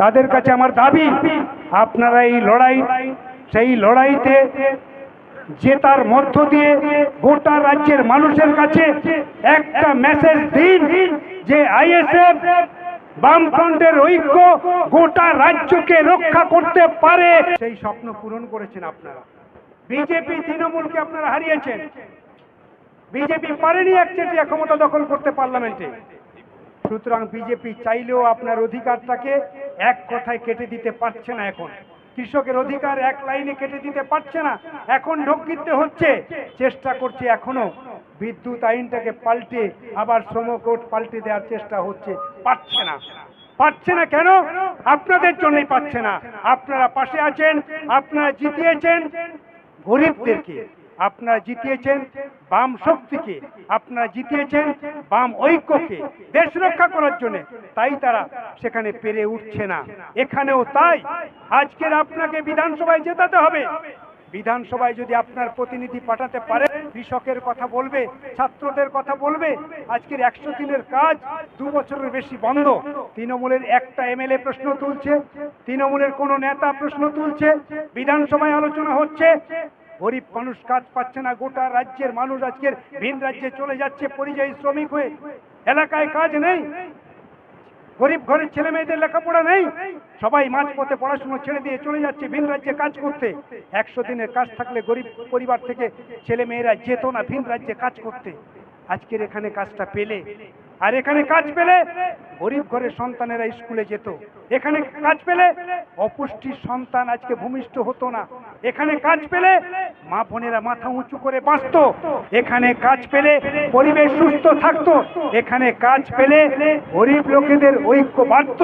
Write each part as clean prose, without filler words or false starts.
তাদের কাছে আমার দাবি, আপনারা এই লড়াই, সেই লড়াইতে জেতার মধ্য দিয়ে গোটা রাজ্যের মানুষের কাছে একটা মেসেজ দিন যে আইএসএফ বামফ্রন্টের ঐক্য গোটা রাজ্যকে রক্ষা করতে পারে। সেই স্বপ্ন পূরণ করেছেন আপনারা। বিজেপি তৃণমূলকে আপনারা হারিয়েছেন। বিজেপি পারেনি একচেটিয়া ক্ষমতা দখল করতে পার্লামেন্টে। সুতরাং বিজেপি চাইলেও আপনার অধিকারটাকে এক কথায় কেটে দিতে পারছে না। এখন কৃষকের অধিকার এক লাইনে কেটে দিতে পারছে না। এখন ঢোক গিলতে হচ্ছে, চেষ্টা করছে এখনো বিদ্যুৎ আইনটাকে পাল্টে আবার শ্রম কোড পাল্টে দেওয়ার চেষ্টা হচ্ছে, পারছে না। পারছে না কেন? আপনাদের জন্যই পারছে না। আপনারা পাশে আছেন, আপনারা জিতিয়েছেন গরিবদেরকে, আপনারা জিতিয়েছেন বাম শক্তিকে, আপনারা জিতিয়েছেন বাম ঐক্যকে দেশ রক্ষা করার জন্য। তাই তারা সেখানে পেরে উঠছে না। এখানেও তাই। আজকের আপনাকে বিধানসভায় জেতাতে হবে। বিধানসভায় যদি আপনার প্রতিনিধি পাঠাতে পারে, কৃষকের কথা বলবে, ছাত্রদের কথা বলবে। আজকের 100 দিনের কাজ 2 বছরের বেশি বন্ধ। তৃণমূলের একটা এমএলএ প্রশ্ন তুলছে, তৃণমূলের কোনো নেতা প্রশ্ন তুলছে, বিধানসভায় আলোচনা হচ্ছে। গরিব মানুষ কাজ পাচ্ছে না। গোটা রাজ্যের মানুষ আজকের ভিন রাজ্যে চলে যাচ্ছে পরিযায়ী শ্রমিক হয়ে। এলাকায় কাজ নেই, গরিব ঘরের ছেলে মেয়েদের লেখাপড়া নেই, সবাই মাঝপথে পড়াশোনা ছেড়ে দিয়ে চলে যাচ্ছে ভিন রাজ্যে কাজ করতে। 100 দিনের কাজ থাকলে গরিব পরিবার থেকে ছেলে মেয়েরা যেত না ভিন রাজ্যে কাজ করতে। আজকের এখানে কাজটা পেলে, আর এখানে কাজ পেলে গরিব ঘরের সন্তানেরা স্কুলে যেত। এখানে কাজ পেলে অপুষ্টির সন্তান আজকে ভূমিষ্ঠ হতো না। এখানে কাজ পেলে মা বোনেরা মাথা উঁচু করে বাঁচত। এখানে কাজ পেলে পরিবেশ সুস্থ থাকতো। এখানে কাজ পেলে গরিব লোকেদের ঐক্য বাড়ত।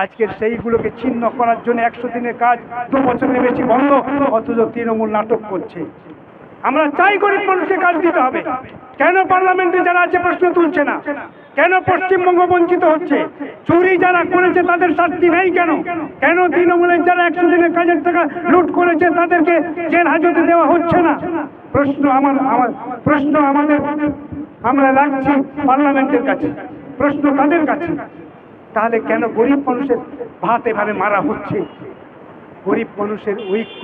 আজকের সেইগুলোকে ছিন্ন করার জন্য 100 দিনের কাজ 2 বছরের বেশি বন্ধ, অথচ তৃণমূল নাটক করছে। আমরা চাই গরিব মানুষকে কাজ দিতে হবে। কেন পার্লামেন্টে যারা আছে প্রশ্ন তুলছে না? কেন পশ্চিমবঙ্গ বঞ্চিত হচ্ছে? চুরি যারা করেছে তাদের শাস্তি নেই কেন? কেন তৃণমূলের যারা 100 দিনের কাজের টাকা লুট করেছে তাদেরকে জেল হাজতে দেওয়া হচ্ছে না? প্রশ্ন আমাদের আমরা রাখছি পার্লামেন্টের কাছে, প্রশ্ন তাদের কাছে। তাহলে কেন গরিব মানুষের ভাত এভাবে মারা হচ্ছে? গরিব মানুষের ঐক্য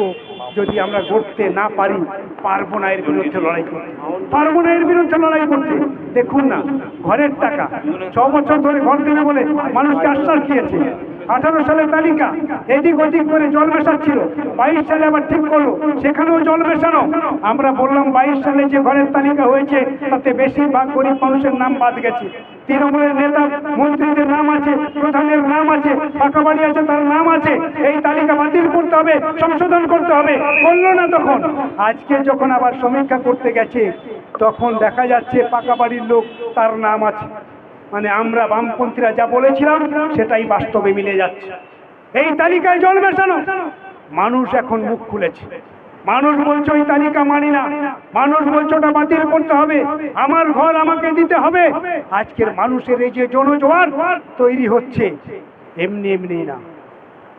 যদি আমরা গড়তে না পারি, পারবো না এর বিরুদ্ধে লড়াই করতে, পারবো না এর বিরুদ্ধে লড়াই করতে। দেখুন না, ঘরের টাকা 6 বছর ধরে ঘর দেবে বলে মানুষকে আশ্বাস দিয়েছে। 18 সালের তালিকা এদিক ওদিক করে জল মেশাচ্ছিল, 22 সালে আবার ঠিক করলো সেখানেও জল মেশানো। আমরা বললাম 22 সালে যে ঘরের তালিকা হয়েছে তাতে বেশিরভাগ গরিব মানুষের নাম বাদ গেছে। তৃণমূলের নেতা মন্ত্রীদের নাম আছে, প্রধানের নাম আছে, পাকা বাড়ি আছে তার নাম আছে। এই তালিকা বাতিল করতে হবে, সংশোধন করতে হবে, বললো না তখন। আজকে যখন আবার সমীক্ষা করতে গেছে তখন দেখা যাচ্ছে পাকা বাড়ির লোক তার নাম আছে। মানে আমরা বামপন্থীরা যা বলেছিলাম সেটাই বাস্তবে মিলে যাচ্ছে। এই তালিকায় জল মেশানো। মানুষ এখন মুখ খুলেছে, মানুষ বলছে ওই তালিকা মানি না, মানুষ বলছে ওটা বাতিল করতে হবে, আমার ঘর আমাকে দিতে হবে। আজকের মানুষের এই যে জনজোয়ার তৈরি হচ্ছে, এমনি এমনি না।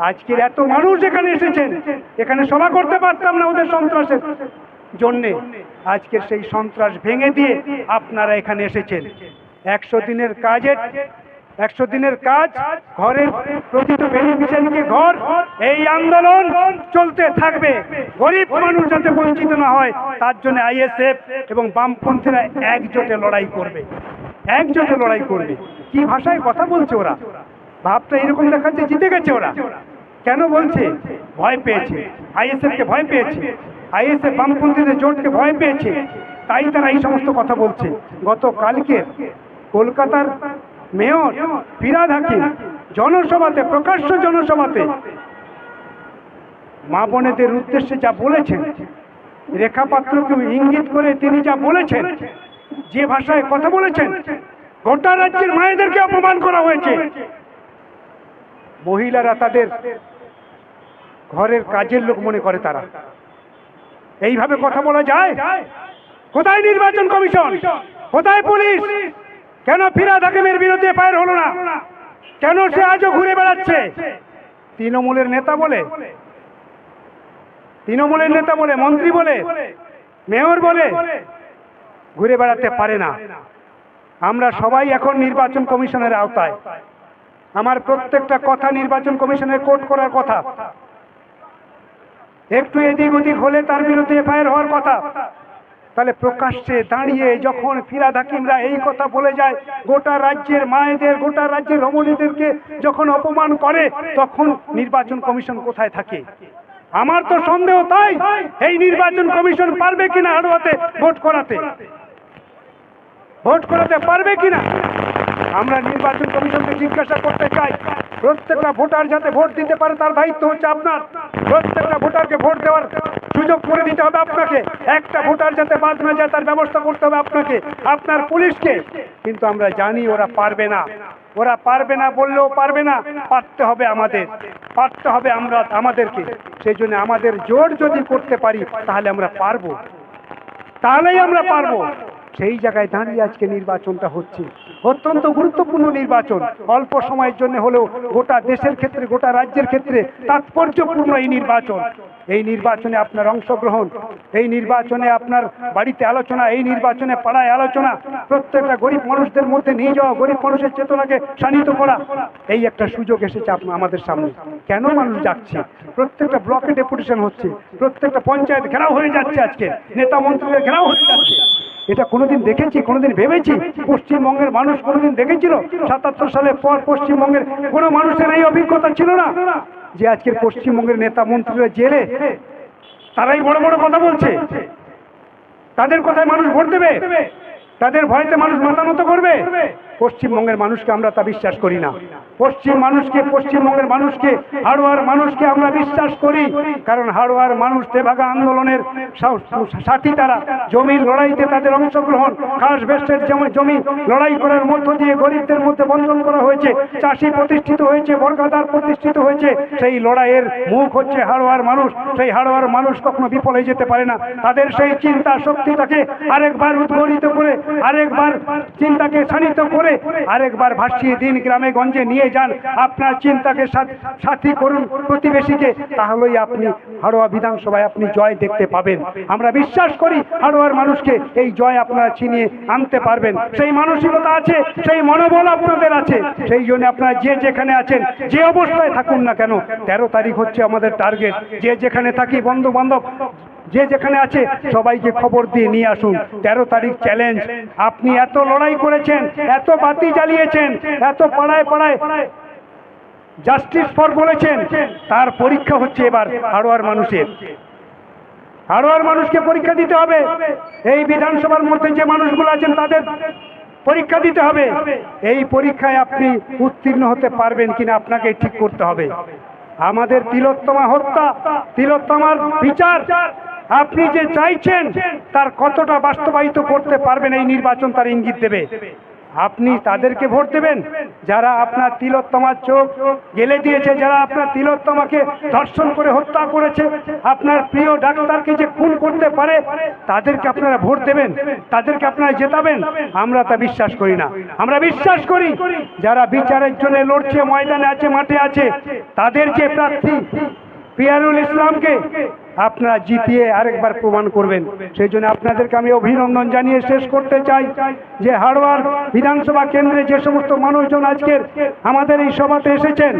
আজকের এত মানুষ এখানে এসেছেন, এখানে সভা করতে পারতাম না ওদের সন্ত্রাসের জন্যে। আজকের সেই সন্ত্রাস ভেঙে দিয়ে আপনারা এখানে এসেছেন। 100 দিনের কাজের 100 দিনের কাজ, ঘরের প্রতিটি বেনিফিশিয়ারিকে ঘর, এই আন্দোলন চলতে থাকবে। গরিব মানুষ যাতে বঞ্চিত না হয় তার জন্য আইএসএফ এবং বামপন্থীরা একজোটে লড়াই করবে, একজোটে লড়াই করবে। কি ভাষায় কথা বলছে ওরা? ভাবটা এরকম দেখাচ্ছে জিতে গেছে ওরা। কেন বলছে? ভয় পেয়েছে, আইএসএফকে ভয় পেয়েছে, আইএসএফ বামপন্থীদের জোটকে ভয় পেয়েছে, তাই তারা এই সমস্ত কথা বলছে। গতকালকে কলকাতার মেয়র ফিরহাদ হাকিম জনসভাতে, প্রকাশ্য জনসভাতে মা বোনেদের উদ্দেশ্যে যা বলেছেন, রেখা পাত্রকে ইঙ্গিত করে তিনি যা বলেছেন, যে ভাষায় কথা বলেছেন, গোটা রাজ্যের মায়েদেরকে অপমান করা হয়েছে। মহিলারা তাদের ঘরের কাজের লোক মনে করে তারা। এইভাবে কথা বলা যায়? কোথায় নির্বাচন কমিশন? কোথায় পুলিশ? কেন ফিরহাদ হাকিমের বিরুদ্ধে ফায়ার হলো না? কেন সে আজও ঘুরে বেড়াচ্ছে? তৃণমূলের নেতা বলে, তৃণমূলের নেতা বলে, মন্ত্রী বলে, মেয়র বলে ঘুরে বেড়াতে পারে না। আমরা সবাই এখন নির্বাচন কমিশনের আওতায়। আমার প্রত্যেকটা কথা নির্বাচন কমিশনের কোর্ট করার কথা, একটু এদিক ওদিক হলে তার বিরুদ্ধে এফআইআর হওয়ার কথা। তাহলে প্রকাশ্যে দাঁড়িয়ে যখন ফিরহাদ হাকিমরা এই কথা বলে যায়, গোটা রাজ্যের মায়েদের, গোটা রাজ্যের রমণীদেরকে যখন অপমান করে, তখন নির্বাচন কমিশন কোথায় থাকে? আমার তো সন্দেহ তাই, এই নির্বাচন কমিশন পারবে কিনা হাড়ুয়াতে ভোট করাতে পারবে কিনা। আমরা নির্বাচন কমিশনকে জিজ্ঞাসা করতে চাই, প্রত্যেকটা ভোটার যাতে ভোট দিতে পারে তার দায়িত্ব হচ্ছে আপনার। প্রত্যেকটা ভোটারকে ভোট দেওয়ার সুযোগ করে দিতে হবে আপনাকে। একটা ভোটার যাতে বাদ না যায় তার ব্যবস্থা করতে হবে আপনাকে, আপনার পুলিশকে। কিন্তু আমরা জানি ওরা পারবে না, বললেও পারবে না, পারতে হবে আমাদেরকে। সেই জন্য আমাদের জোর যদি করতে পারি তাহলে আমরা পারবো, সেই জায়গায় দাঁড়িয়ে আজকে নির্বাচনটা হচ্ছে, অত্যন্ত গুরুত্বপূর্ণ নির্বাচন। অল্প সময়ের জন্য হলেও গোটা দেশের ক্ষেত্রে, গোটা রাজ্যের ক্ষেত্রে তাৎপর্যপূর্ণ এই নির্বাচন। এই নির্বাচনে আপনার অংশগ্রহণ, এই নির্বাচনে আপনার বাড়িতে আলোচনা, এই নির্বাচনে পাড়ায় আলোচনা, প্রত্যেকটা গরিব মানুষদের মধ্যে নিয়ে যাওয়া, গরিব মানুষের চেতনাকে শানিত করা, এই একটা সুযোগ এসেছে আমাদের সামনে। কেন মানুষ যাচ্ছে? প্রত্যেকটা ব্লকে ডেপুটেশন হচ্ছে, প্রত্যেকটা পঞ্চায়েত ঘেরাও হয়ে যাচ্ছে, আজকে নেতা মন্ত্রীদের ঘেরাও হয়ে যাচ্ছে। এটা কোনোদিন দেখেছি, কোনোদিন ভেবেছি? পশ্চিমবঙ্গের মানুষ কোনোদিন দেখেছিল 77 সালের পর পশ্চিমবঙ্গের কোনো মানুষের এই অভিজ্ঞতা ছিল না যে আজকের পশ্চিমবঙ্গের নেতা মন্ত্রীরা জেলে, তারাই বড় বড় কথা বলছে, তাদের কথায় মানুষ ভোট দেবে, তাদের ভয়তে মানুষ মাথা নত করবে? পশ্চিমবঙ্গের মানুষকে আমরা তা বিশ্বাস করি না। পশ্চিমবঙ্গের মানুষকে, হাড়োয়ার মানুষকে আমরা বিশ্বাস করি, কারণ হাড়োয়ার মানুষ তেভাগা আন্দোলনের সাথী, তারা জমির লড়াইতে তাদের অংশগ্রহণ, খাস বেস্টের জমি লড়াই করার মধ্য দিয়ে গরিবদের মধ্যে বন্ধন করা হয়েছে, চাষি প্রতিষ্ঠিত হয়েছে, বর্গাদার প্রতিষ্ঠিত হয়েছে। সেই লড়াইয়ের মুখ হচ্ছে হাড়োয়ার মানুষ। সেই হাড়োয়ার মানুষ কখনো বিফল হয়ে যেতে পারে না। তাদের সেই চিন্তা শক্তিটাকে আরেকবার উদ্গরিত করে, আরেকবার চিন্তাকে শানিত করে, আরেকবার ভাসিয়ে দিন, গ্রামে গঞ্জে নিয়ে যান, আপনার চিন্তাকে সাথী করুন প্রতিবেশীকে, তাহলেই আপনি হাড়োয়া বিধানসভায় আপনি জয় দেখতে পাবেন। আমরা বিশ্বাস করি হাড়োয়ার মানুষকে এই জয় আপনারা ছিনিয়ে আনতে পারবেন। সেই মানসিকতা আছে, সেই মনোবল আপনাদের আছে। সেই জন্য আপনারা যে যেখানে আছেন, যে অবস্থায় থাকুন না কেন, 13 তারিখ হচ্ছে আমাদের টার্গেট। যে যেখানে থাকি, বন্ধু বান্ধব যে যেখানে আছে, সবাইকে খবর দিয়ে নিয়ে আসুন। 13 তারিখ চ্যালেঞ্জ। আপনি এত লড়াই করেছেন, এত বাতি জ্বালিয়েছেন, এত পাড়ায় পাড়ায় জাস্টিস ফর বলেছেন, তার পরীক্ষা হচ্ছে এবার হাড়োয়ার মানুষের। হাড়োয়ার মানুষকে পরীক্ষা দিতে হবে। এই বিধানসভার মধ্যে যে মানুষগুলো আছেন তাদের পরীক্ষা দিতে হবে। এই পরীক্ষায় আপনি উত্তীর্ণ হতে পারবেন কিনা আপনাকে ঠিক করতে হবে। আমাদের তিলোত্তমা হত্যা, তিলোত্তমার বিচার আপনি যে চাইছেন তার কতটা বাস্তবায়িত করতে পারবেন, এই নির্বাচন তার ইঙ্গিত দেবে। আপনি তাদেরকে ভোট দেবেন যারা আপনার তিলোত্তমার চোখ গেলে দিয়েছে, যারা আপনার তিলোত্তমাকে ধর্ষণ করে হত্যা করেছে, আপনার প্রিয় ডাক্তারকে যে খুন করতে পারে, তাদেরকে আপনারা ভোট দেবেন, তাদেরকে আপনারা জেতাবেন? আমরা তা বিশ্বাস করি না। আমরা বিশ্বাস করি যারা বিচারের জন্য লড়ছে, ময়দানে আছে, মাঠে আছে, তাদের যে প্রার্থী পিয়ারুল ইসলামকে আপনারা জিতিয়ে আরেকবার প্রমাণ করবেন। সেই জন্য আপনাদেরকে আমি অভিনন্দন জানিয়ে শেষ করতে চাই যে হাড়োয়ার বিধানসভা কেন্দ্রে যে সমস্ত মানুষজন আজকের আমাদের এই সভাতে এসেছেন,